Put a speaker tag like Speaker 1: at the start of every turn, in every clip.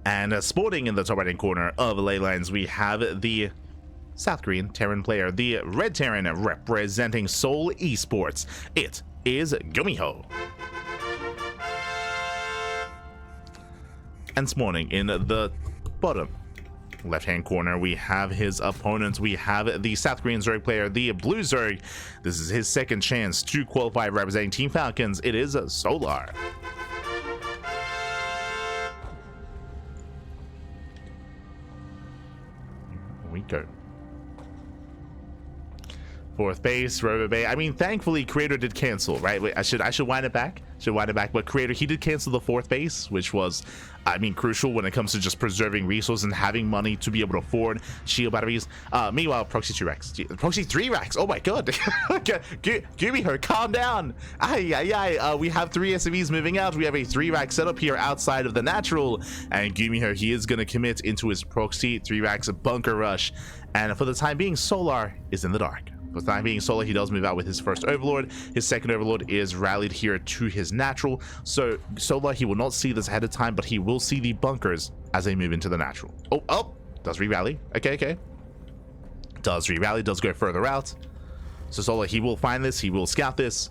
Speaker 1: And sporting in the top right-hand corner of ley lines, we have the South Korean Terran player, the Red Terran representing Seoul Esports. It is GuMiho. And spawning in the bottom left-hand corner, we have his opponents. We have the South Korean Zerg player, the Blue Zerg. This is his second chance to qualify representing Team Falcons. It is Solar. Here we go. Fourth base, Rover Bay. I mean, thankfully, Creator did cancel, right? Wait, I should wind it back. But Creator, he did cancel the fourth base, which was, I mean, crucial when it comes to just preserving resources and having money to be able to afford shield batteries. Meanwhile, Proxy 2 racks. Proxy 3 racks. Oh my god. GuMiho, calm down. We have 3 SCVs moving out. We have a 3 rack setup here outside of the natural. And GuMiho, he is going to commit into his Proxy 3 racks bunker rush. And for the time being, Solar is in the dark. For the time being, Solar, he does move out with his first Overlord. His second Overlord is rallied here to his natural. So Solar, he will not see this ahead of time, but he will see the bunkers as they move into the natural. Oh, does re-rally. Okay. Does re-rally, does go further out. So Solar, he will find this, he will scout this.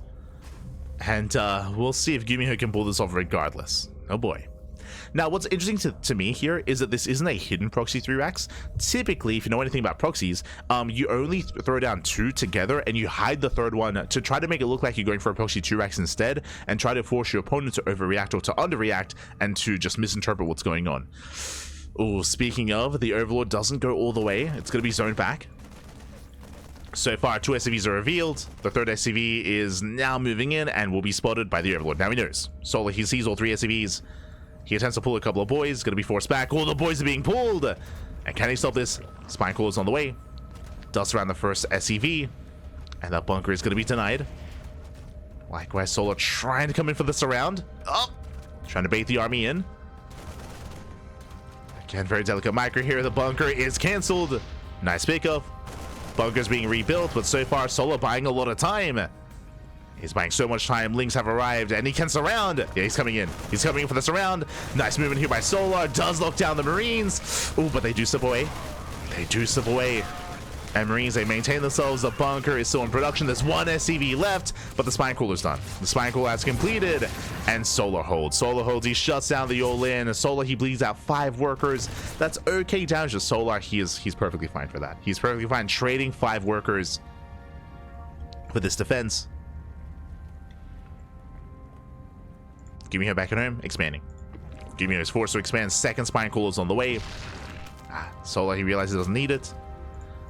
Speaker 1: And we'll see if GuMiho can pull this off regardless. Oh boy. Now, what's interesting to me here is that this isn't a hidden proxy 3 racks. Typically, if you know anything about proxies, you only throw down 2 together and you hide the third one to try to make it look like you're going for a proxy 2 racks instead, and try to force your opponent to overreact or to underreact and to just misinterpret what's going on. Oh, speaking of, the Overlord doesn't go all the way. It's going to be zoned back. So far, 2 SCVs are revealed. The third SCV is now moving in and will be spotted by the Overlord. Now he knows. Solar, he sees all 3 SCVs. He attempts to pull a couple of boys, going to be forced back. All the boys are being pulled. And can he stop this? Spine Caller's on the way. Does around the first SCV. And that bunker is going to be denied. Likewise, Solar trying to come in for the surround. Oh! Trying to bait the army in. Again, very delicate micro here. The bunker is cancelled. Nice pickup. Bunker's being rebuilt, but so far, Solar buying a lot of time. He's buying so much time. Lings have arrived, and he can surround. Yeah, he's coming in. He's coming in for the surround. Nice movement here by Solar. Does lock down the Marines. Oh, but they do slip away. And Marines, they maintain themselves. The bunker is still in production. There's 1 SCV left, but the Spine Cooler's done. The Spine Cooler has completed, and Solar holds. He shuts down the all-in. Solar, he bleeds out 5 workers. That's okay damage to Solar. He's perfectly fine for that. He's perfectly fine trading 5 workers for this defense. GuMiho back at home, expanding. GuMiho is forced to expand. Second Spine Cooler's on the way. Solar, he realizes he doesn't need it.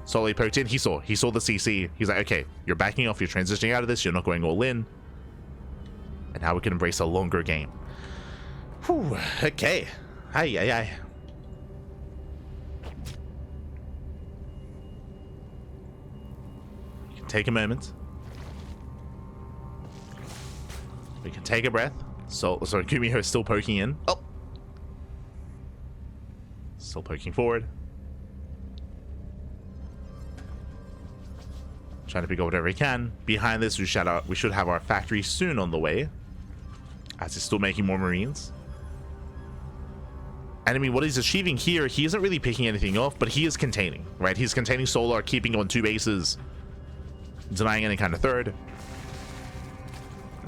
Speaker 1: Solar, he poked in. He saw the CC. He's like, okay, you're backing off. You're transitioning out of this. You're not going all in. And now we can embrace a longer game. Whew, okay. Aye. We can take a moment. We can take a breath. So GuMiho is still poking in. Oh! Still poking forward. Trying to pick up whatever he can. Behind this, we should have our factory soon on the way. As he's still making more Marines. And I mean, what he's achieving here, he isn't really picking anything off, but he is containing, right? He's containing Solar, keeping on 2 bases. Denying any kind of third.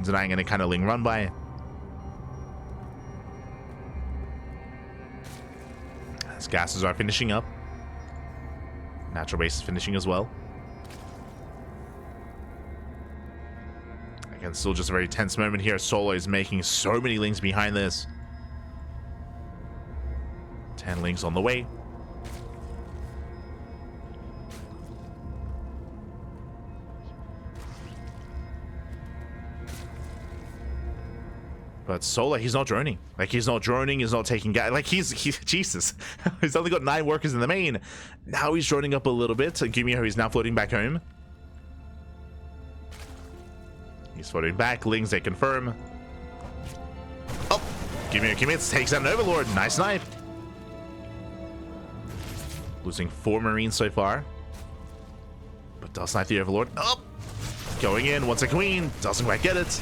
Speaker 1: Denying any kind of Ling run by. As gases are finishing up. Natural base is finishing as well. Again, still just a very tense moment here. Solar is making so many Lings behind this. 10 Lings on the way. But Solar, he's not droning. Like, he's not droning, he's not taking gas. Like, he's Jesus. He's only got 9 workers in the main. Now he's droning up a little bit. GuMiho is now floating back home. He's floating back. Lings, they confirm. Oh! GuMiho commits, takes out an Overlord. Nice knife. Losing 4 Marines so far. But does snipe the Overlord. Oh! Going in, wants a Queen. Doesn't quite get it.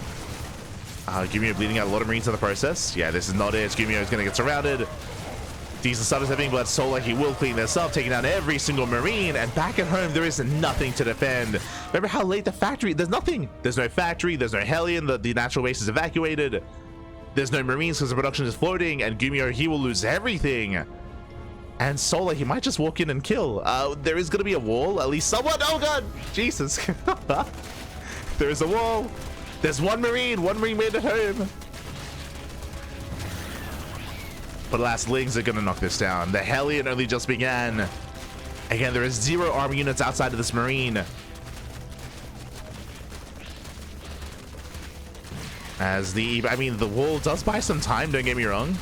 Speaker 1: GuMiho bleeding out a lot of Marines in the process. Yeah, this is not it. GuMiho is going to get surrounded. Decent stuff is happening, but Solar, he will clean this up, taking down every single Marine, and back at home, there is nothing to defend. Remember how late the factory, there's nothing. There's no factory, there's no Hellion, the natural base is evacuated. There's no Marines because the production is floating, and GuMiho, he will lose everything. And Solar, he might just walk in and kill. There is going to be a wall, at least someone, oh god, Jesus. There is a wall. There's one Marine made it home. But alas, Lings are going to knock this down. The Hellion only just began. Again, there is 0 army units outside of this Marine. As the wall does buy some time, don't get me wrong.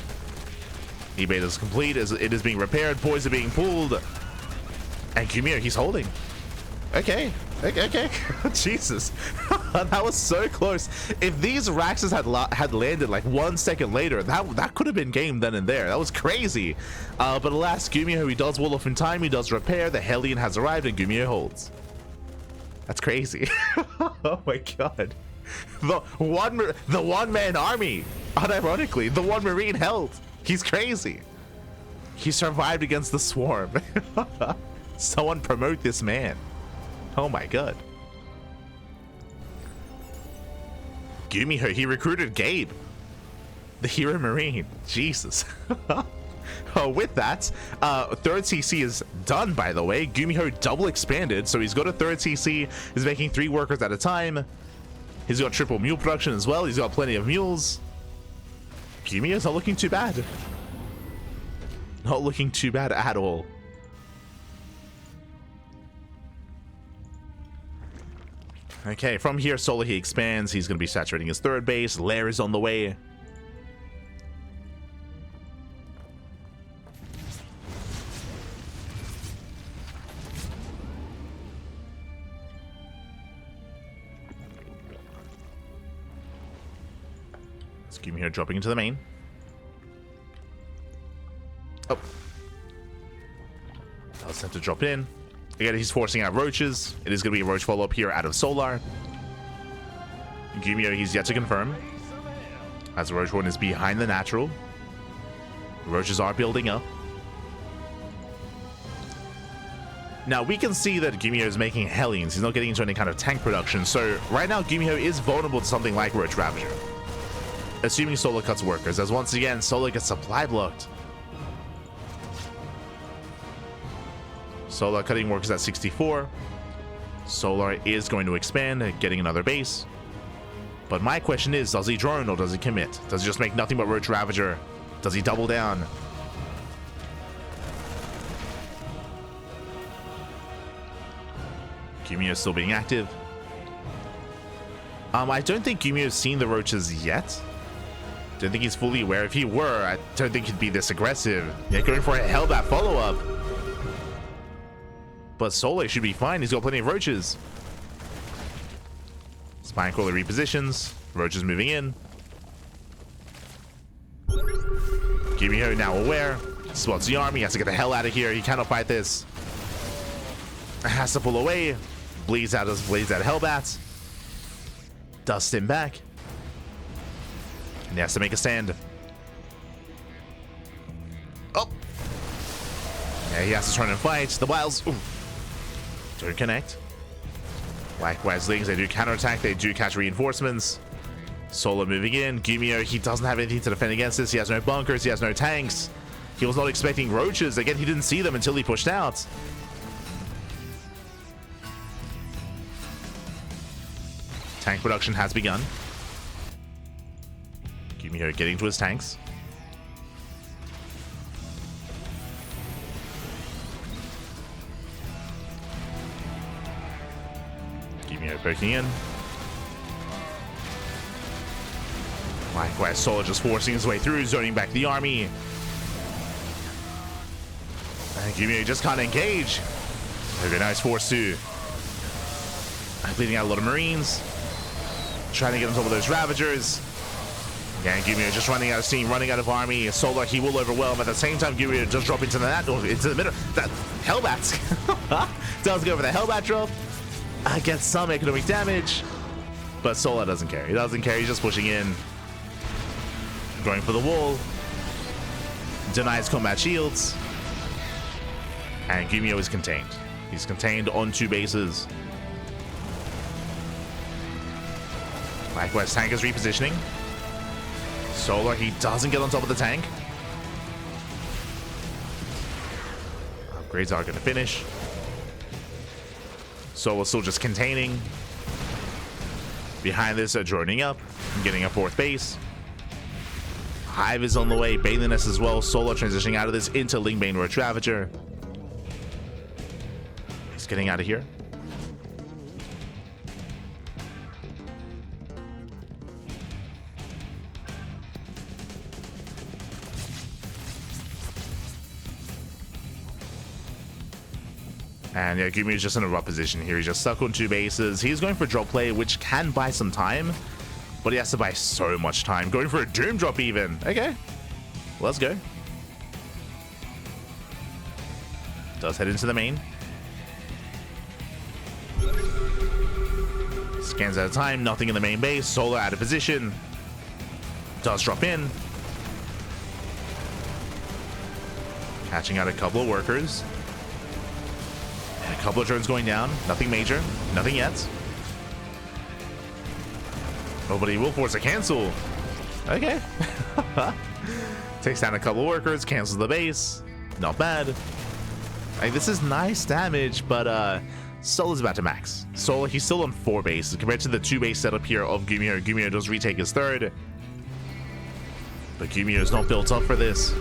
Speaker 1: eBay is complete, it is being repaired, boys are being pulled. And GuMiho, he's holding. Okay. Jesus. That was so close. If these Raxes had landed like 1 second later, that could have been game then and there. That was crazy. But alas, GuMiho, he does wall off in time, he does repair, the Hellion has arrived, and GuMiho holds. That's crazy. Oh my god. The one-man army, unironically, the one Marine held. He's crazy. He survived against the swarm. Someone promote this man. Oh my god. GuMiho, he recruited Gabe, the hero Marine. Jesus. With that, third CC is done, by the way. GuMiho double expanded, so he's got a third CC. He's making 3 workers at a time. He's got triple mule production as well. He's got plenty of mules. GuMiho's not looking too bad. Not looking too bad at all. Okay, from here, Solar, he expands. He's going to be saturating his third base. Lair is on the way. Let's keep him here dropping into the main. Oh. That was sent to drop in. Again, he's forcing out roaches. It is going to be a roach follow-up here out of Solar. GuMiho, he's yet to confirm. As the roach one is behind the natural. The roaches are building up. Now, we can see that GuMiho is making Hellions. He's not getting into any kind of tank production. So, right now, GuMiho is vulnerable to something like Roach Ravager. Assuming Solar cuts workers, as once again, Solar gets supply blocked. Solar cutting workers at 64. Solar is going to expand, getting another base. But my question is, does he drone or does he commit? Does he just make nothing but Roach Ravager? Does he double down? GuMiho is still being active. I don't think GuMiho has seen the roaches yet. Don't think he's fully aware. If he were, I don't think he'd be this aggressive. Yeah, going for a Hellbat follow-up. But Solar should be fine. He's got plenty of roaches. Spine Crawler repositions. Roaches moving in. GuMiho now aware. Spots the army. Has to get the hell out of here. He cannot fight this. Has to pull away. Bleeds out Hellbats. Dust him back. And he has to make a stand. Oh! Yeah, he has to turn and fight. The Wilds. Ooh. Don't connect. Likewise, Lings, they do counterattack. They do catch reinforcements. Solar moving in. GuMiho, he doesn't have anything to defend against this. He has no bunkers. He has no tanks. He was not expecting roaches. Again, he didn't see them until he pushed out. Tank production has begun. GuMiho getting to his tanks. GuMiho poking in. Likewise, Solar just forcing his way through, zoning back the army. And GuMiho just can't engage. Very nice force too. Bleeding out a lot of Marines. Trying to get on top of those Ravagers. Yeah, and GuMiho just running out of steam, running out of army. Solar, he will overwhelm. At the same time, GuMiho just drop into the middle. That Hellbats does go for the Hellbat drop. Gets some economic damage. But Solar doesn't care. He doesn't care. He's just pushing in. Going for the wall. denies combat shields, and GuMiho is contained. He's contained on 2 bases. Likewise, tank is repositioning. Solar, he doesn't get on top of the tank. Upgrades are going to finish. Solar still just containing. Behind this, joining up and getting a 4th base. Hive is on the way, Baneliness as well. Solar transitioning out of this into Lingbane Roach Ravager. He's getting out of here. And yeah, GuMiho is just in a rough position here. He's just stuck on 2 bases. He's going for drop play, which can buy some time, but he has to buy so much time. Going for a Doom drop even. Okay, let's go. Does head into the main. Scans out of time, nothing in the main base. Solar out of position. Does drop in. Catching out a couple of workers. A couple of drones going down. Nothing major. Nothing yet. Oh, but he will force a cancel. Okay. Takes down a couple of workers. Cancels the base. Not bad. Like, this is nice damage, but Solar's about to max. Solar, he's still on 4 bases compared to the 2 base setup here of GuMiho. GuMiho does retake his 3rd. But GuMiho is not built up for this.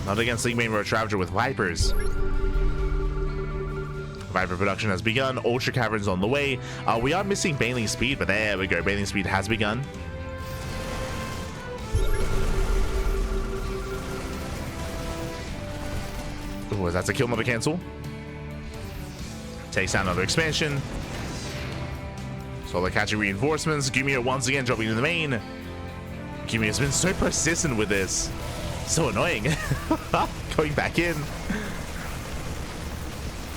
Speaker 1: Not against Lingbane Roach Ravager with Vipers. Viper production has begun. Ultra Caverns on the way. We are missing Baneling Speed, but there we go. Baneling Speed has begun. Oh, that's a kill, not a cancel. Takes down another expansion. Solar catching reinforcements. GuMiho once again dropping in the main. GuMiho has been so persistent with this. So annoying. Going back in.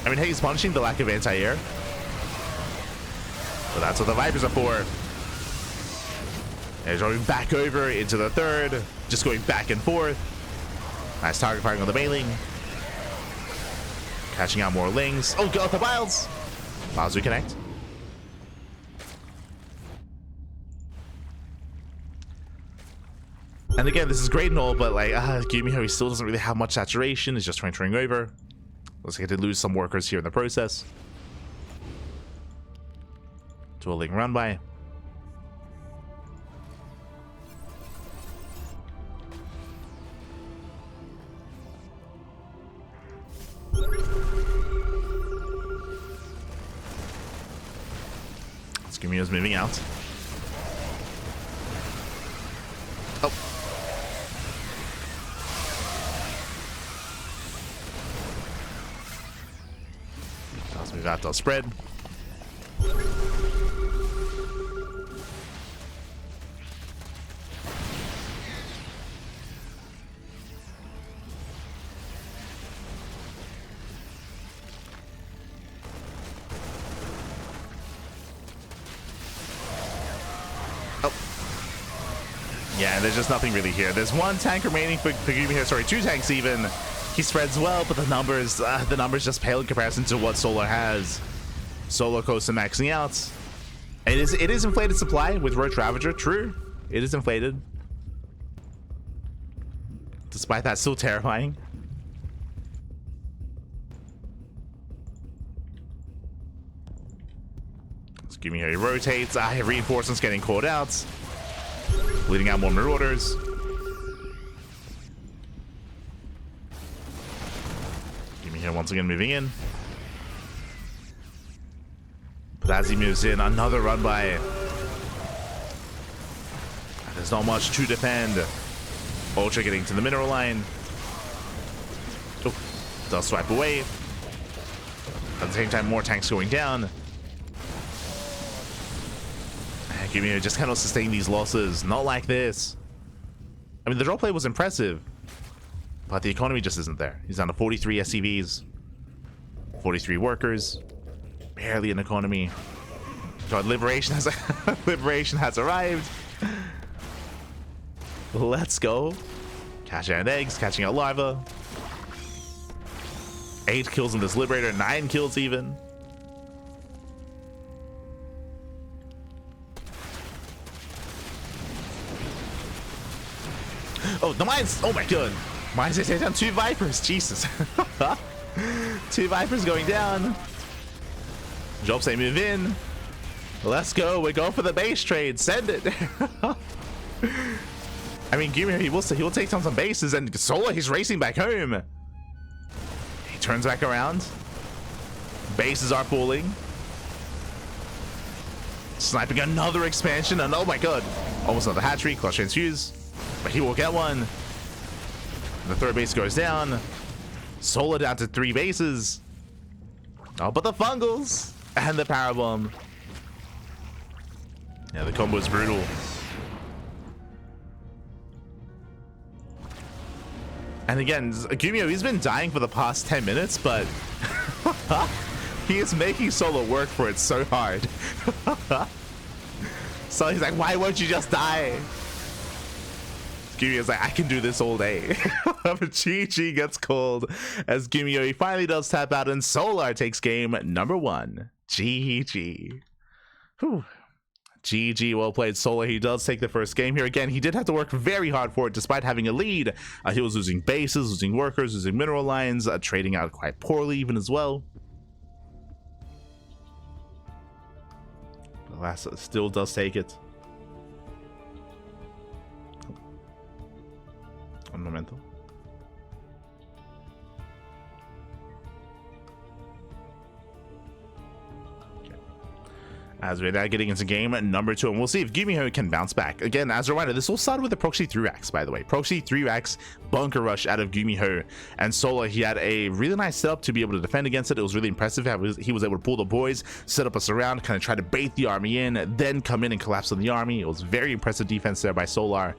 Speaker 1: I mean, hey, he's punishing the lack of anti-air. But that's what the Vipers are for. They're going back over into the 3rd. Just going back and forth. Nice target firing on the Baneling. Catching out more Lings. Oh, God, the Wilds. Wilds reconnect. And again, this is great and all, but like, GuMiho, he still doesn't really have much saturation. He's just transferring over. Looks like he did lose some workers here in the process. Dueling run by. GuMiho's moving out. Oh. We've got the spread. Oh. Yeah, there's just nothing really here. There's 1 tank remaining for GuMiho. Sorry, 2 tanks even. He spreads well, but the numbers just pale in comparison to what Solar has. Solar close to maxing out. It is inflated supply with Roach Ravager. True, it is inflated. Despite that, still terrifying. Let's give me how he rotates. Reinforcements getting called out. Bleeding out more Marauders. Here once again moving in. But as he moves in, another run by. There's not much to defend. Ultra getting to the mineral line. Oh, does swipe away. At the same time, more tanks going down. GuMiho just cannot sustain these losses. Not like this. I mean, the draw play was impressive. But the economy just isn't there. He's down to 43 SCVs, 43 workers, barely an economy. God, liberation has arrived. Let's go. Catching out eggs, catching out larva. 8 kills in this Liberator, 9 kills even. Oh, the mines! Oh my god! Mines is down 2 Vipers, Jesus. 2 Vipers going down. Jobs they move in. Let's go, we're going for the base trade. Send it. I mean, GuMiho, he will take down some bases, and Solar, he's racing back home. He turns back around. Bases are falling. Sniping another expansion, and oh my god, almost another hatchery. Clutch Transfuse, but he will get one. The 3rd base goes down. Solar down to 3 bases. Oh, but the fungals and the power bomb. Yeah, the combo is brutal. And again, GuMiho, he's been dying for the past 10 minutes, but he is making Solar work for it so hard. So he's like, why won't you just die? GuMiho's like, I can do this all day. But GG gets called as GuMiho, he finally does tap out, and Solar takes game number 1. GG. Whew. GG, well played, Solar. He does take the first game here. Again, he did have to work very hard for it despite having a lead. He was losing bases, losing workers, losing mineral lines, trading out quite poorly even as well. The last still does take it. Un momento. As we're now getting into game number 2, and we'll see if GuMiho can bounce back. Again, as a reminder, this all started with the proxy 3-racks, by the way. Proxy 3-racks bunker rush out of GuMiho, and Solar, he had a really nice setup to be able to defend against it. It was really impressive how he was able to pull the boys, set up a surround, kind of try to bait the army in, then come in and collapse on the army. It was very impressive defense there by Solar.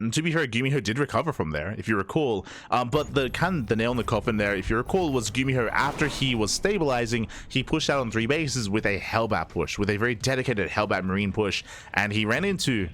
Speaker 1: And to be fair, GuMiho did recover from there, if you recall. But the nail in the coffin there, if you recall, was GuMiho, after he was stabilizing, he pushed out on 3 bases with a Hellbat push, with a very dedicated Hellbat Marine push, and he ran into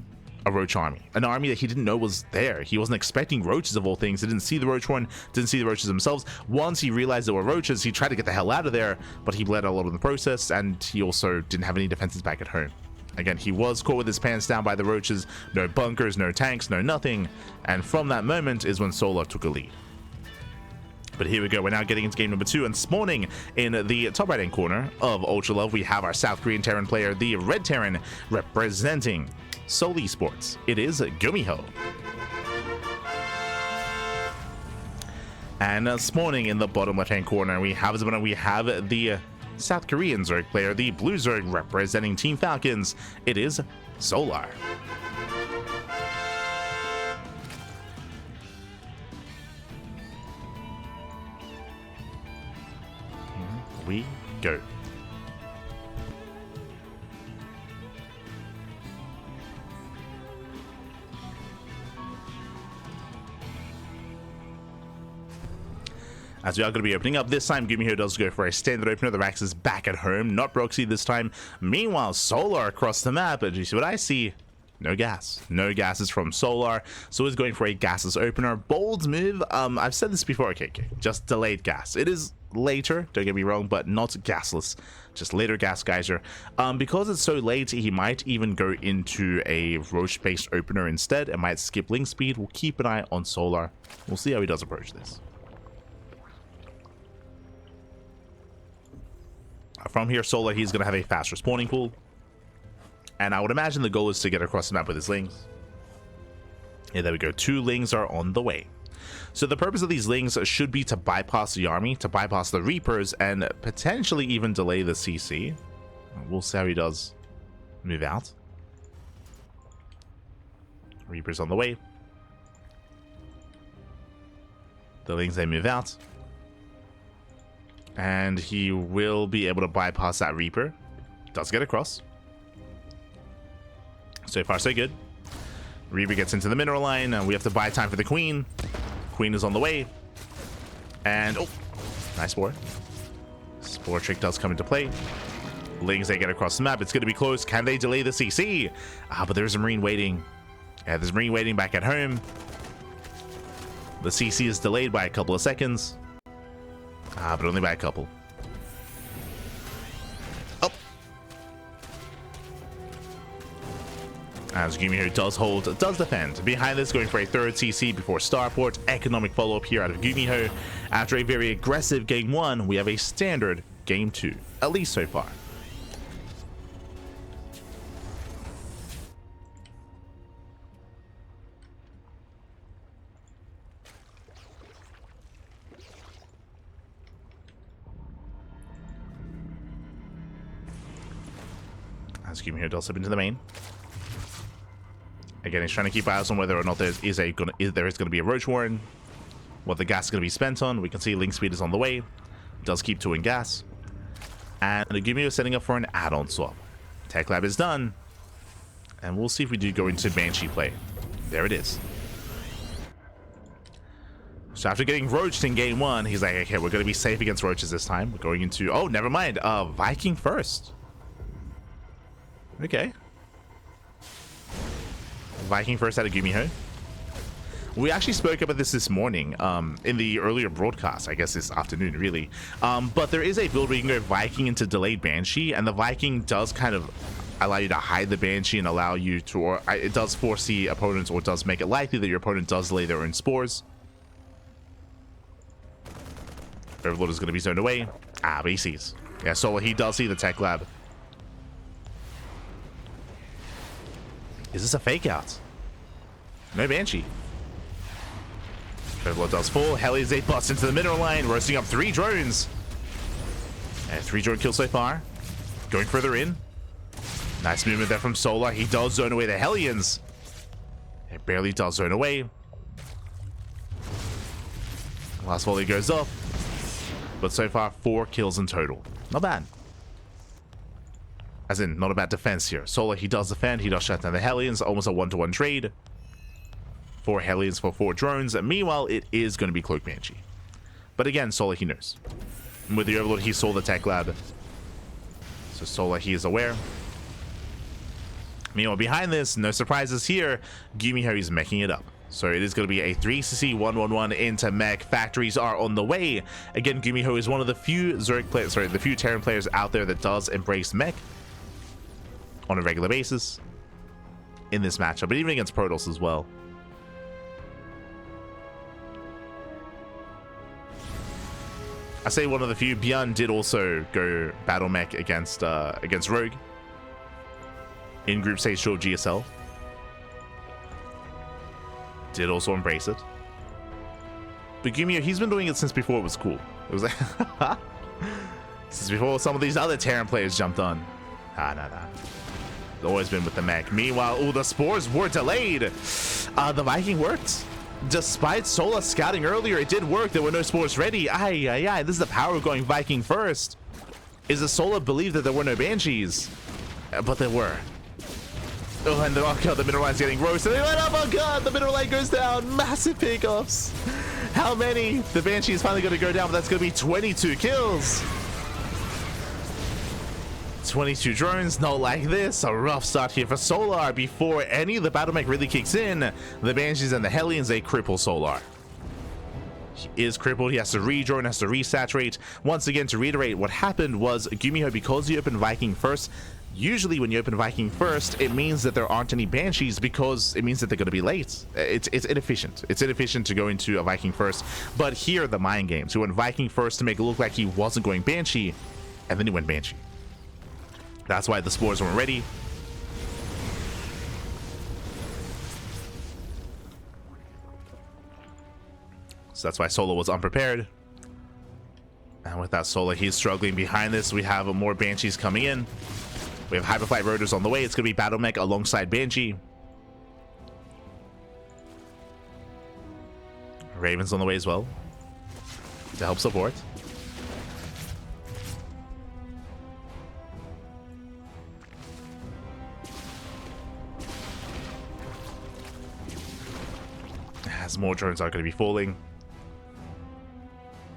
Speaker 1: a Roach army, an army that he didn't know was there. He wasn't expecting roaches of all things. He didn't see the Roach one, didn't see the roaches themselves. Once he realized there were roaches, he tried to get the hell out of there, but he bled a lot in the process, and he also didn't have any defenses back at home. Again, he was caught with his pants down by the roaches. No bunkers, no tanks, no nothing. And from that moment is when Solar took a lead. But here we go. We're now getting into game number 2, and spawning in the top right-hand corner of Ultra Love, we have our South Korean Terran player, the Red Terran, representing Seoul Esports. It is GuMiho. And spawning in the bottom left-hand corner, we have the South Korean Zerg player, the Blue Zerg, representing Team Falcons. It is Solar. Here we go. As we are going to be opening up, this time GuMiho does go for a standard opener. The Rax is back at home, not Broxy this time. Meanwhile, Solar across the map, and you see what I see? No gas. No gases from Solar, so he's going for a gasless opener. Bold move. I've said this before. Okay, just delayed gas. It is later, don't get me wrong, but not gasless. Just later gas geyser. Because it's so late, he might even go into a Roach-based opener instead. It might skip link speed. We'll keep an eye on Solar. We'll see how he does approach this. From here, Solar, he's going to have a faster spawning pool. And I would imagine the goal is to get across the map with his lings. Yeah, there we go. 2 lings are on the way. So the purpose of these lings should be to bypass the army, to bypass the Reapers, and potentially even delay the CC. We'll see how he does move out. Reapers on the way. The lings, they move out. And he will be able to bypass that Reaper. Does get across. So far, so good. Reaper gets into the mineral line, and we have to buy time for the Queen. Queen is on the way. And, oh, nice Spore. Spore trick does come into play. Lings, they get across the map. It's going to be close. Can they delay the CC? But there's a Marine waiting. Yeah, there's a Marine waiting back at home. The CC is delayed by a couple of seconds. But only by a couple. Oh. As GuMiho does defend. Behind this, going for a third CC before Starport. Economic follow-up here out of GuMiho. After a very aggressive game 1, we have a standard game 2. At least so far. As GuMiho does slip into the main. Again, he's trying to keep eyes on whether or not there is going to be a Roach Warren. What the gas is going to be spent on. We can see Link Speed is on the way. Does keep 2 in gas. And the GuMiho is setting up for an add-on swap. Tech Lab is done. And we'll see if we do go into Banshee play. There it is. So after getting roached in game 1, he's like, okay, we're going to be safe against roaches this time. We're going into, oh, never mind, Viking first. Okay. Viking first out of GuMiho. We actually spoke about this morning in the earlier broadcast, I guess this afternoon, really. But there is a build where you can go Viking into delayed Banshee, and the Viking does kind of allow you to hide the Banshee and allow you to, or it does force the opponents, or does make it likely that your opponent does lay their own spores. Overlord is going to be zoned away. But he sees. Yeah, Solar, he does see the Tech Lab. Is this a fake out? No Banshee. Overlord does fall. Hellions, they bust into the middle line, roasting up 3 drones. And 3 drone kills so far. Going further in. Nice movement there from Solar. He does zone away the Hellions. It barely does zone away. Last volley goes off. But so far, 4 kills in total. Not bad. As in, not a bad defense here. Solar, he does defend. He does shut down the Hellions. Almost a 1-to-1 trade. 4 Hellions for 4 drones. And meanwhile, it is going to be Cloak Banshee. But again, Solar, he knows. And with the Overlord, he saw the Tech Lab. So Solar, he is aware. Meanwhile, behind this, no surprises here. GuMiho is making it up. So it is going to be a 3cc 1-1-1 into mech. Factories are on the way. Again, GuMiho is one of the few Zerg players, sorry, the few Terran players out there that does embrace mech on a regular basis in this matchup, but even against Protoss as well. I say one of the few. Bjorn did also go battle mech against Rogue in group stage 2 of GSL. Did also embrace it. But GuMiho, he's been doing it since before it was cool. It was like since before some of these other Terran players jumped on. Nah. Always been with the mech. Meanwhile, the spores were delayed. The Viking worked. Despite Sola scouting earlier, it did work. There were no spores ready. This is the power of going Viking first. Is the Sola believe that there were no Banshees? But there were. Oh, and oh god, the middle line's getting roasted. Oh god, the middle line goes down. Massive pickoffs. How many? The Banshee is finally going to go down, but that's going to be 22 kills. 22 drones, not like this. A rough start here for Solar. Before any of the battle mech really kicks in, the Banshees and the Hellions, they cripple Solar. He is crippled. He has to re-drone, has to resaturate. Once again, to reiterate, what happened was GuMiho, because you open Viking first, usually when you open Viking first, it means that there aren't any Banshees because it means that they're going to be late. It's inefficient. It's inefficient to go into a Viking first. But here, the mind games. He went Viking first to make it look like he wasn't going Banshee, and then he went Banshee. That's why the spores weren't ready. So that's why Solar was unprepared. And with that Solar, he's struggling behind this. We have more Banshees coming in. We have Hyperflight Rotors on the way. It's going to be Battle Mech alongside Banshee. Ravens on the way as well to help support. As more drones are going to be falling.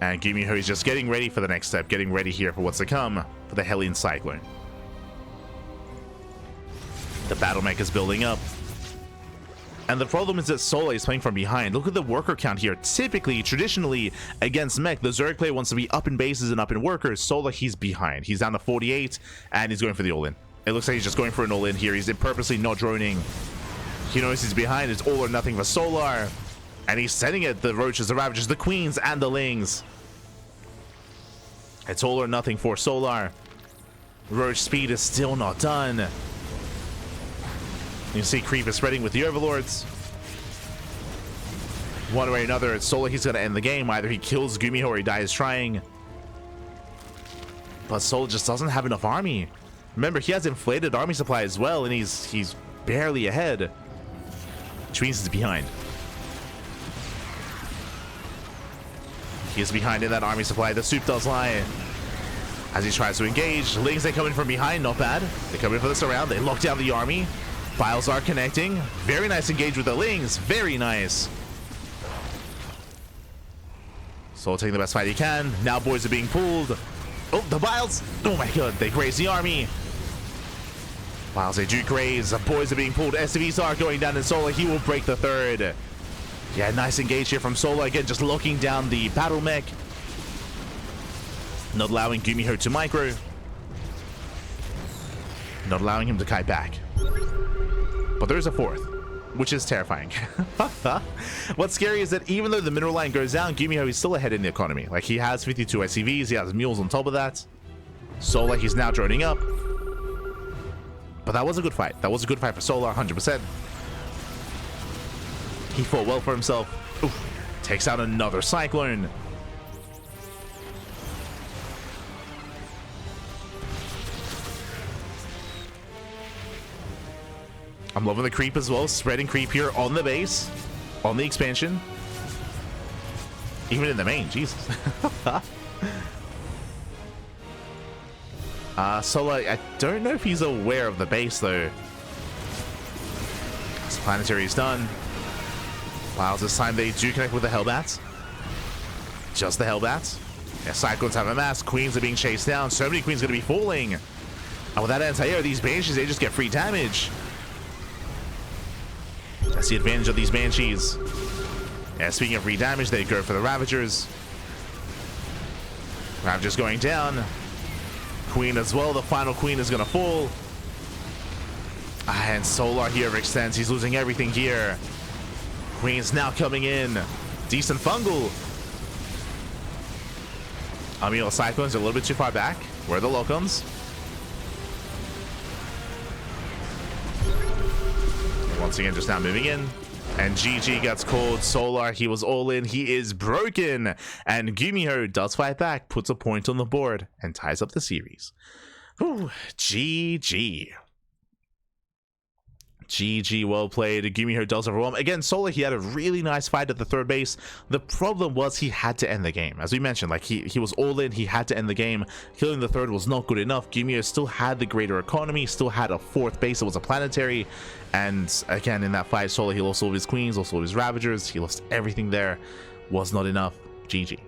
Speaker 1: And GuMiho is just getting ready for the next step, getting ready here for what's to come for the Hellion Cyclone. The battle mech is building up. And the problem is that Solar is playing from behind. Look at the worker count here. Typically, traditionally, against mech, the Zerg player wants to be up in bases and up in workers. Solar, he's behind. He's down to 48, and he's going for the all-in. It looks like he's just going for an all-in here. He's purposely not droning. He knows he's behind. It's all or nothing for Solar. And he's sending it. The Roaches, the Ravagers, the Queens, and the Lings. It's all or nothing for Solar. Roach speed is still not done. You see creep is spreading with the Overlords. One way or another, it's Solar. He's going to end the game. Either he kills GuMiho or he dies trying. But Solar just doesn't have enough army. Remember, he has inflated army supply as well, and he's barely ahead. Which means he's behind. He is behind in that army supply. The soup does lie. As he tries to engage, Lings, they come in from behind. Not bad. They come in for the surround. They lock down the army. Files are connecting. Very nice engage with the Lings. Very nice. Soul taking the best fight he can. Now boys are being pulled. Oh, the Biles. Oh my god, they graze the army. Biles, they do graze. The boys are being pulled. SCVs are going down in Solar. He will break the third. Yeah, nice engage here from Solar. Again, just locking down the battle mech. Not allowing GuMiho to micro. Not allowing him to kite back. But there's a fourth, which is terrifying. What's scary is that even though the mineral line goes down, GuMiho is still ahead in the economy. Like, he has 52 SCVs, he has mules on top of that. Solar, he's now droning up. But that was a good fight. That was a good fight for Solar, 100%. He fought well for himself. Oof. Takes out another Cyclone. I'm loving the creep as well. Spreading creep here on the base. On the expansion. Even in the main. Jesus. Solar, I don't know if he's aware of the base, though. This planetary is done. Wow, this time they do connect with the Hellbats. Just the Hellbats. Yeah, Cyclones have a mass. Queens are being chased down. So many Queens going to be falling. And with that anti-air, these Banshees, they just get free damage. That's the advantage of these Banshees. Yeah, speaking of free damage, they go for the Ravagers. Ravagers going down. Queen as well. The final Queen is going to fall. And Solar here extends. He's losing everything here. Queen's now coming in. Decent fungal. I mean, the Cyclones are a little bit too far back. Where are the Locums? Once again, just now moving in. And GG gets called. Solar, he was all in. He is broken. And GuMiho does fight back, puts a point on the board, and ties up the series. Whew, GG. GG, well played. GuMiho does overwhelm. Again, Solar, he had a really nice fight at the third base. The problem was he had to end the game. As we mentioned, like he was all in. He had to end the game. Killing the third was not good enough. GuMiho still had the greater economy, still had a fourth base. It was a planetary. And again, in that fight, Solar, he lost all of his Queens, lost all of his Ravagers. He lost everything there. Was not enough. GG.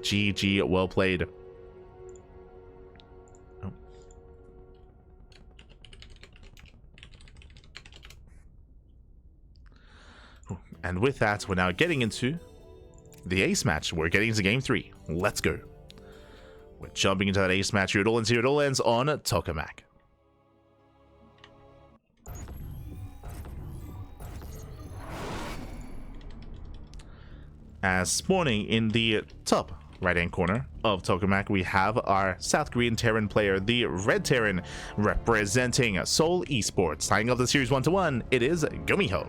Speaker 1: GG, well played. And with that, we're now getting into the ace match. We're getting into game 3. Let's go. We're jumping into that ace match. Here it all ends on Tokamak. As spawning in the top right-hand corner of Tokamak, we have our South Korean Terran player, the Red Terran, representing Seoul Esports. Tying up the series 1-1, it is GuMiho.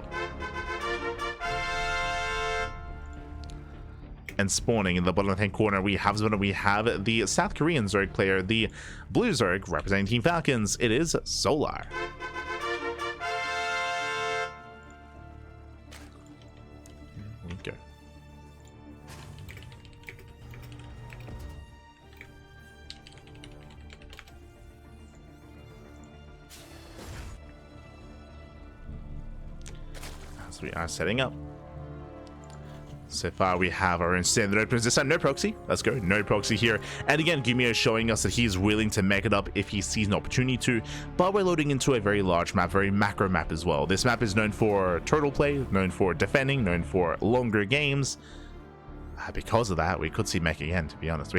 Speaker 1: And spawning in the bottom left-hand corner, we have the South Korean Zerg player, the Blue Zerg, representing Team Falcons. It is Solar. Here we go. As we are setting up. So far, we have our own standard openers. This time, no proxy. Let's go. No proxy here. And again, GuMiho is showing us that he's willing to mech it up if he sees an opportunity to. But we're loading into a very large map, very macro map as well. This map is known for turtle play, known for defending, known for longer games. Because of that, we could see mech again, to be honest.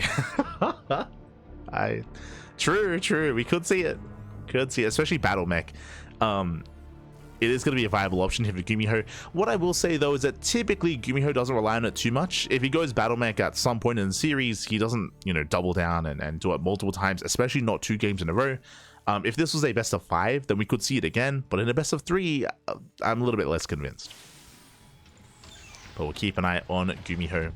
Speaker 1: True. We could see it. Could see it, especially battle mech. It is going to be a viable option here for GuMiho. What I will say though is that typically GuMiho doesn't rely on it too much. If he goes battle mech at some point in the series, he doesn't, you know, double down and do it multiple times, especially not 2 games in a row. If this was a best of 5, then we could see it again, but in a best of 3, I'm a little bit less convinced. But we'll keep an eye on GuMiho.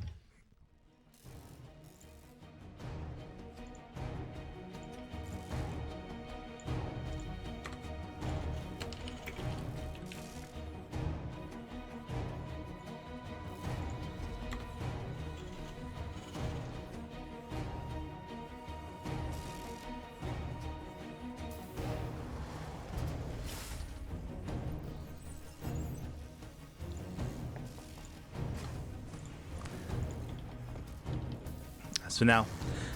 Speaker 1: So now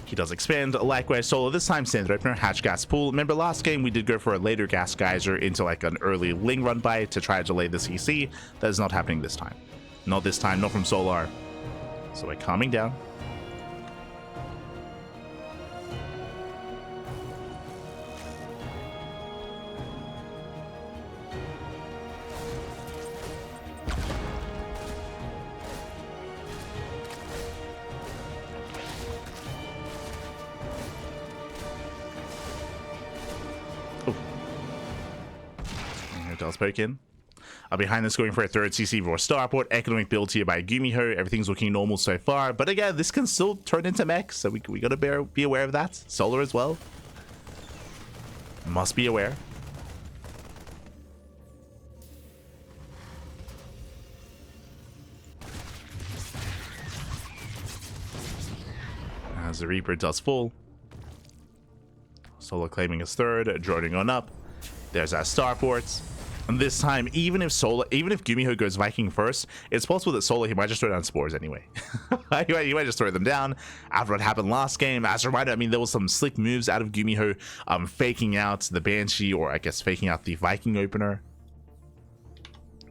Speaker 1: he does expand. Likewise, solo this time standard opener, hatch gas pool. Remember last game we did go for a later gas geyser into like an early Ling run by to try to delay this EC. That is not happening this time. Not this time, not from Solar. So we're calming down. Does poke in. Behind this, going for a third CC for starport. Economic build here by GuMiho. Everything's looking normal so far, but again, this can still turn into mech, so we gotta be aware of that. Solar as well. Must be aware. As the Reaper does full. Solar claiming his third, droning on up. There's our starports. And this time, even if GuMiho goes Viking first, it's possible that Solar, he might just throw down spores anyway. he might just throw them down after what happened last game. As a reminder, I mean, there was some slick moves out of GuMiho, faking out the Banshee, or I guess faking out the Viking opener.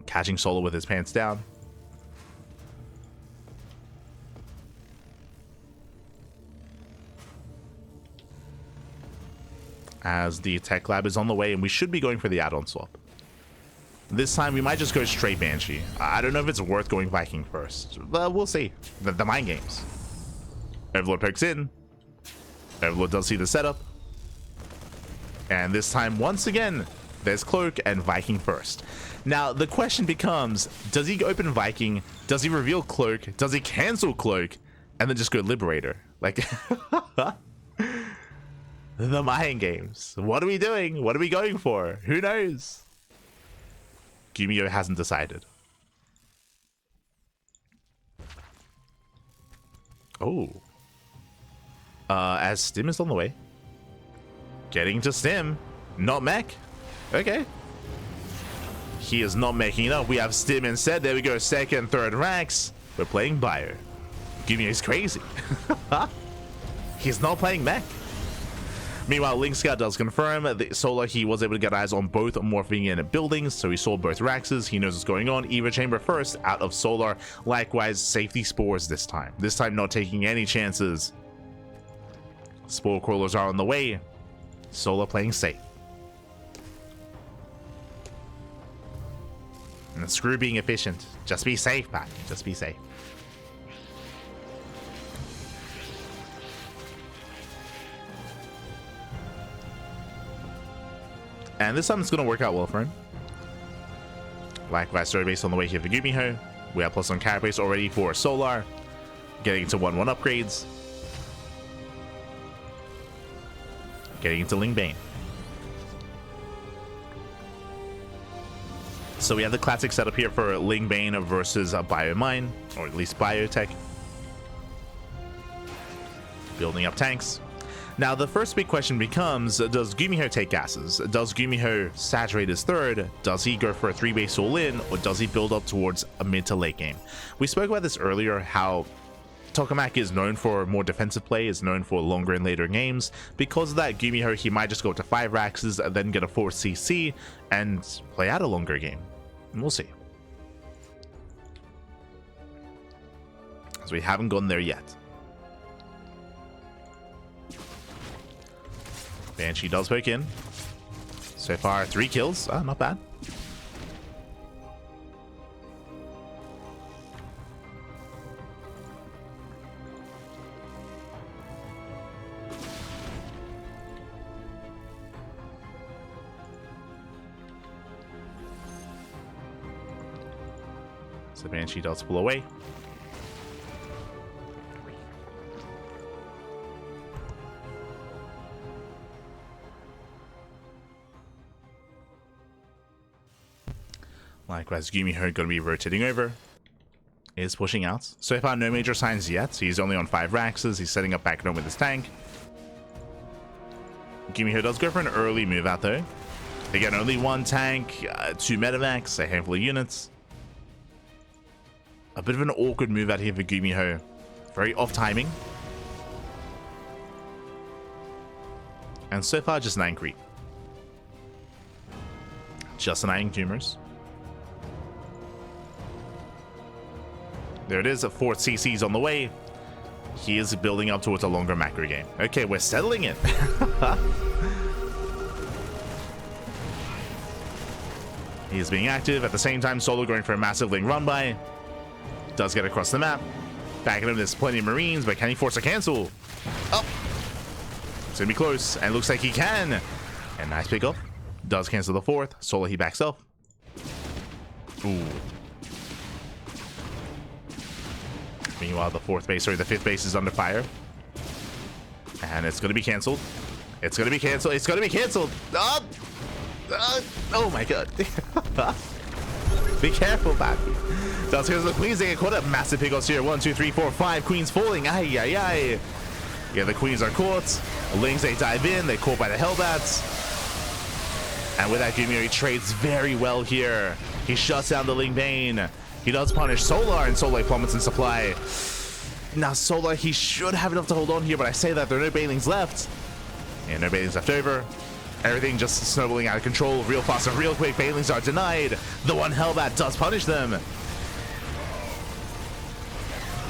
Speaker 1: Catching Solar with his pants down. As the tech lab is on the way, and we should be going for the add-on swap. This time, we might just go straight Banshee. I don't know if it's worth going Viking first. But we'll see. The mind games. Overlord pokes in. Overlord does see the setup. And this time, once again, there's Cloak and Viking first. Now, the question becomes, does he open Viking? Does he reveal Cloak? Does he cancel Cloak? And then just go Liberator? Like, the mind games. What are we doing? What are we going for? Who knows? GuMiho hasn't decided. Oh. As Stim is on the way. Getting to Stim. Not mech. Okay. He is not making it up. We have Stim instead. There we go. Second, third ranks. We're playing Bio. GuMiho is crazy. He's not playing mech. Meanwhile, Link Scout does confirm that Solar, he was able to get eyes on both morphing in buildings, so he saw both Raxes. He knows what's going on. Eva Chamber first out of Solar. Likewise, safety spores this time. This time, not taking any chances. Spore crawlers are on the way. Solar playing safe. And screw being efficient. Just be safe, Pat. Just be safe. And this time it's going to work out well for him. Likewise, story base on the way here for GuMiho. We have plus on carapace already for Solar. Getting into 1-1 upgrades. Getting into Ling Bane. So we have the classic setup here for Ling Bane versus Biomine, or at least Biotech. Building up tanks. Now, the first big question becomes, does GuMiho take gases? Does GuMiho saturate his third? Does he go for a 3-base all-in, or does he build up towards a mid to late game? We spoke about this earlier, how Tokamak is known for more defensive play, is known for longer and later games. Because of that, GuMiho, he might just go to 5 Raxes, and then get a 4 CC, and play out a longer game. And we'll see. As we haven't gone there yet. Banshee does poke in. So far, 3 kills. Ah, not bad. So Banshee does pull away. Likewise, GuMiho going to be rotating over. Is pushing out. So far, no major signs yet. He's only on 5 Raxes. He's setting up back home with his tank. GuMiho does go for an early move out though. Again, only 1 tank, 2 medevacs, a handful of units. A bit of an awkward move out here for GuMiho. Very off timing. And so far, just 9 creep. Just an eyeing tumors. There it is, 4 CCs on the way. He is building up towards a longer macro game. Okay, we're settling it. He is being active. At the same time, Solo going for a massive link run by. Does get across the map. Back at him, there's plenty of Marines, but can he force a cancel? Oh! It's gonna be close, and looks like he can. And nice pickup. Does cancel the 4th. Solo, he backs off. Ooh. Meanwhile, the 4th base, sorry, the 5th base is under fire. And it's going to be canceled. It's going to be canceled. It's going to be canceled. Oh my god. Be careful, man. Does here's the Queens. They get caught up. Massive pickups here. 1, 2, 3, 4, 5. Queens falling. Ay, ay, ay. Yeah, the Queens are caught. Lings, they dive in. They're caught by the Hellbats. And with that, GuMiho trades very well here. He shuts down the Ling Bane. He does punish Solar, and Solar plummets in supply. Now, Solar, he should have enough to hold on here, but I say that there are no Banelings left. And no Banelings left over. Everything just snowballing out of control real fast and real quick. Banelings are denied. The 1 Hellbat does punish them. And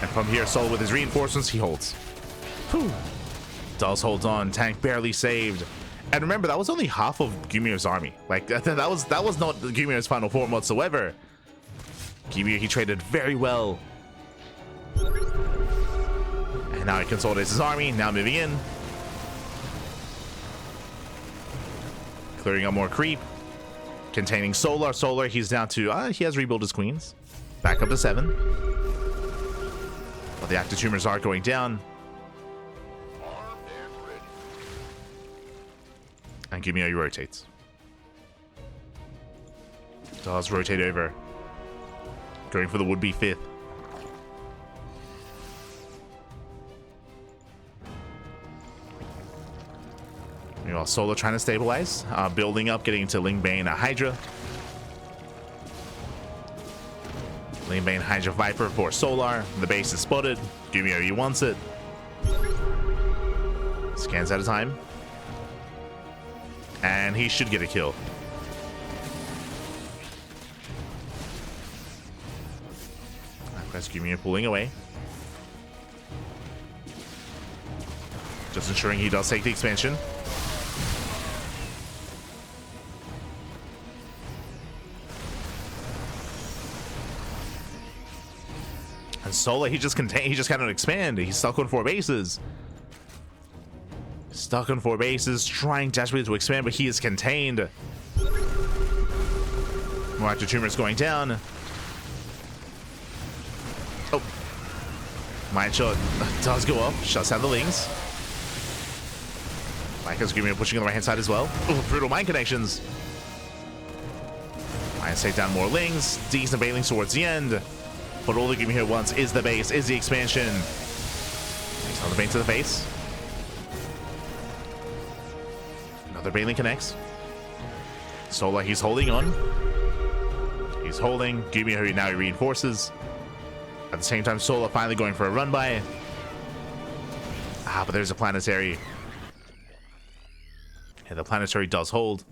Speaker 1: from here, Solar with his reinforcements, he holds. Whew. Does hold on. Tank barely saved. And remember, that was only half of GuMiho's army. Like, that was not GuMiho's final form whatsoever. GuMiho, he traded very well. And now he consolidates his army, now moving in. Clearing up more creep. Containing Solar. Solar, he's down to, he has rebuilt his queens. Back up to 7. But the active tumors are going down. And GuMiho rotates. Does rotate over. Going for the would-be 5th. Meanwhile, Solo trying to stabilize. Building up, getting into Ling Bane, Hydra. Ling Bane, Hydra, Viper for Solar. The base is spotted. GuMiho, he wants it. Scans out of time. And he should get a kill. GuMiho pulling away. Just ensuring he does take the expansion. And Solar, he just cannot expand. He's stuck on 4 bases. Stuck on 4 bases, trying desperately to expand, but he is contained. More active tumors going down. Oh. Mind shot does go up. Shuts down the Lings. Micah's GuMiho pushing on the right hand side as well. Ooh, brutal mind connections. Lions take down more Lings. Decent Banelings towards the end. But all the GuMiho wants is the base, is the expansion. Takes another Bane to the face. The Bailey connects. Solar, he's holding on. He's holding. GuMiho now reinforces. At the same time, Solar finally going for a run by. But there's a planetary. Yeah, the planetary does hold.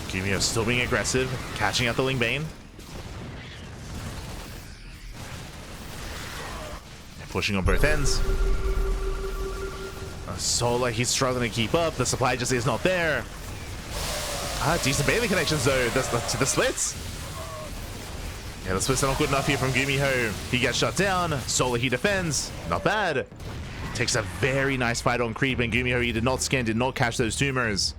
Speaker 1: GuMiho still being aggressive, catching out the Ling Bane. Pushing on both ends. Solar, he's struggling to keep up. The supply just is not there. Decent Bailey connections though. To the splits. Yeah, the splits are not good enough here from GuMiho. He gets shut down. Solar, he defends. Not bad. Takes a very nice fight on creep, and GuMiho, he did not scan, did not catch those tumors.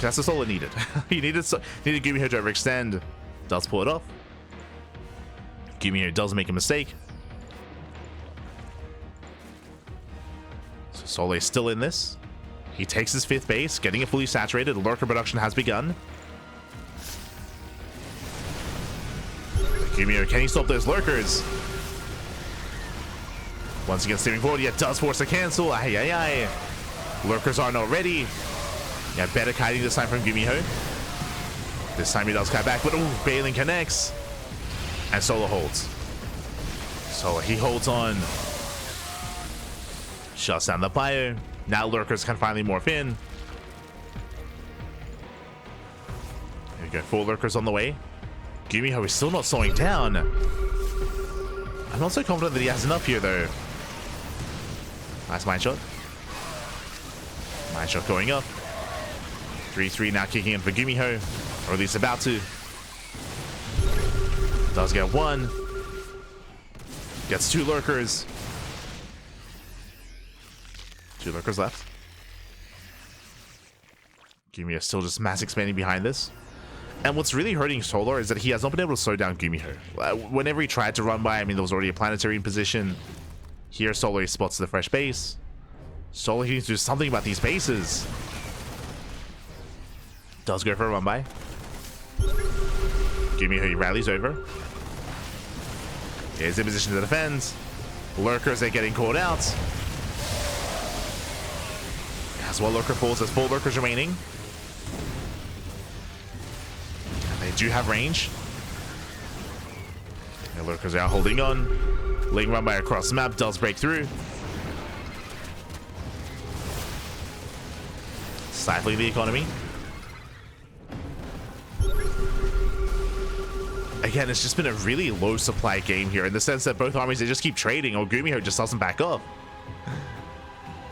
Speaker 1: That's the Solar needed. He needed GuMiho to overextend. Does pull it off. GuMiho does make a mistake. So Solar is still in this. He takes his 5th base, getting it fully saturated. Lurker production has begun. GuMiho, can he stop those lurkers? Once again, steering forward, yeah, does force a cancel. Lurkers are not ready. Yeah, better kiting this time from GuMiho. This time he does kite back, but Bailey connects. And Solar holds. Solar, he holds on. Shuts down the bio. Now lurkers can finally morph in. There we go, 4 lurkers on the way. GuMiho is still not slowing down. I'm not so confident that he has enough here though. Nice mine shot. Mine shot going up. 3-3 now kicking in for GuMiho, or at least about to. Does get 1. Gets 2 lurkers. 2 lurkers left. GuMiho still just mass expanding behind this. And what's really hurting Solar is that he has not been able to slow down GuMiho. Whenever he tried to run by, I mean, there was already a planetary in position. Here, Solar spots the fresh base. Solar, he needs to do something about these bases. Does go for a run by. GuMiho, he rallies over. Is in position to defend. Lurkers are getting called out. As well, lurker falls. There's 4 lurkers remaining. And they do have range. The lurkers are holding on. Ling run by across the map does break through. Stifling the economy. Again, it's just been a really low supply game here in the sense that both armies, they just keep trading, or GuMiho just doesn't back up.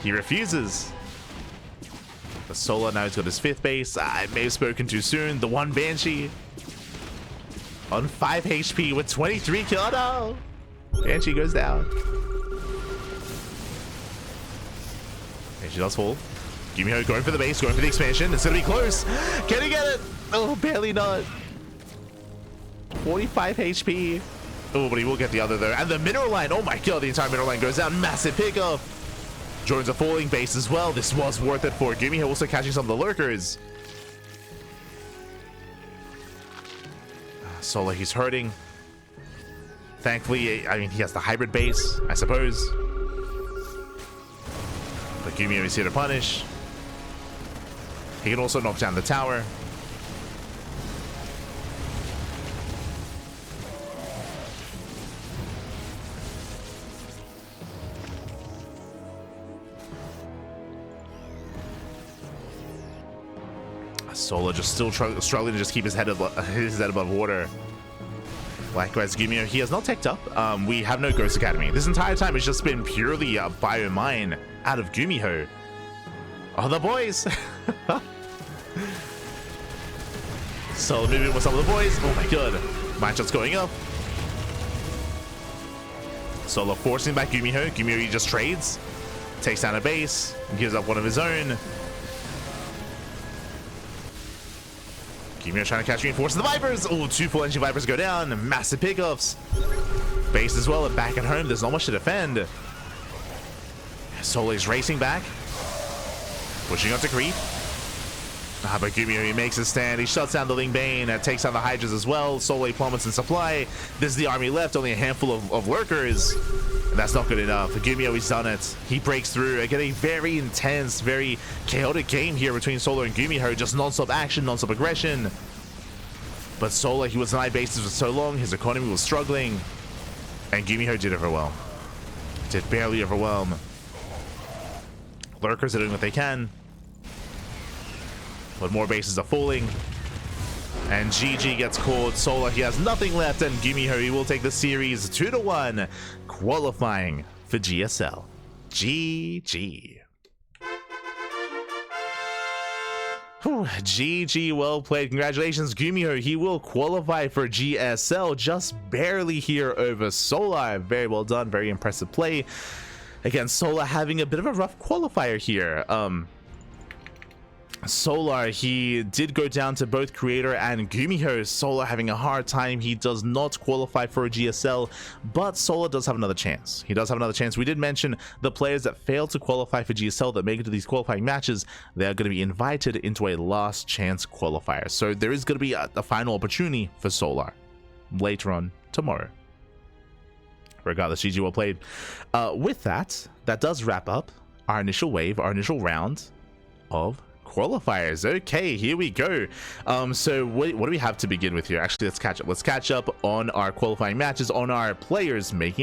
Speaker 1: He refuses. The Solar now he's got his 5th base. I may have spoken too soon. The 1 Banshee on 5 HP with 23 kill. Oh no! Banshee goes down. Banshee does fall. GuMiho going for the base, going for the expansion. It's gonna be close. Can he get it? Oh, barely not. 45 HP. Oh, but he will get the other though. And the mineral line. Oh my god, the entire mineral line goes down. Massive pickup. Joins a falling base as well. This was worth it for GuMiho, also catching some of the lurkers. Solar, he's hurting. Thankfully, I mean, he has the hybrid base, I suppose. But GuMiho is here to punish. He can also knock down the tower. Solar just still struggling to just keep his head above water. Likewise, GuMiho, he has not teched up. We have no Ghost Academy. This entire time it's just been purely a bio mine out of GuMiho. Oh, the boys! Solar moving with some of the boys. Oh my god. Mine shot's going up. Solar forcing back GuMiho. GuMiho, he just trades. Takes down a base. Gives up one of his own. GuMiho trying to catch reinforces the Vipers. Oh, 2 full energy Vipers go down. Massive pickups. Base as well, and back at home, there's not much to defend. Solar's racing back. Pushing up to creep. But GuMiho, he makes a stand. He shuts down the Ling Bane, takes down the Hydras as well. Solar plummets in supply. This is the army left, only a handful of lurkers. And that's not good enough. GuMiho, he's done it. He breaks through. Again, a very intense, very chaotic game here between Solar and GuMiho. Just non-stop action, non-stop aggression. But Solar, he was denied bases for so long. His economy was struggling. And GuMiho did overwhelm. Did barely overwhelm. Lurkers are doing what they can. But more bases are falling. And GG gets caught. Solar, he has nothing left. And GuMiho, he will take the series 2-1, qualifying for GSL. GG. Whew, GG, well played. Congratulations, GuMiho. He will qualify for GSL, just barely here over Solar. Very well done. Very impressive play. Again, Solar having a bit of a rough qualifier here. Solar, he did go down to both Creator and GuMiho. Solar having a hard time. He does not qualify for a GSL, but Solar does have another chance. He does have another chance. We did mention the players that fail to qualify for GSL, that make it to these qualifying matches, they're going to be invited into a last chance qualifier. So there is going to be a final opportunity for Solar later on tomorrow. Regardless, GG, well played. With that, that does wrap up our initial wave, our initial round of qualifiers. Okay, here we go. So what do we have to begin with here? Actually, let's catch up on our qualifying matches, on our players making it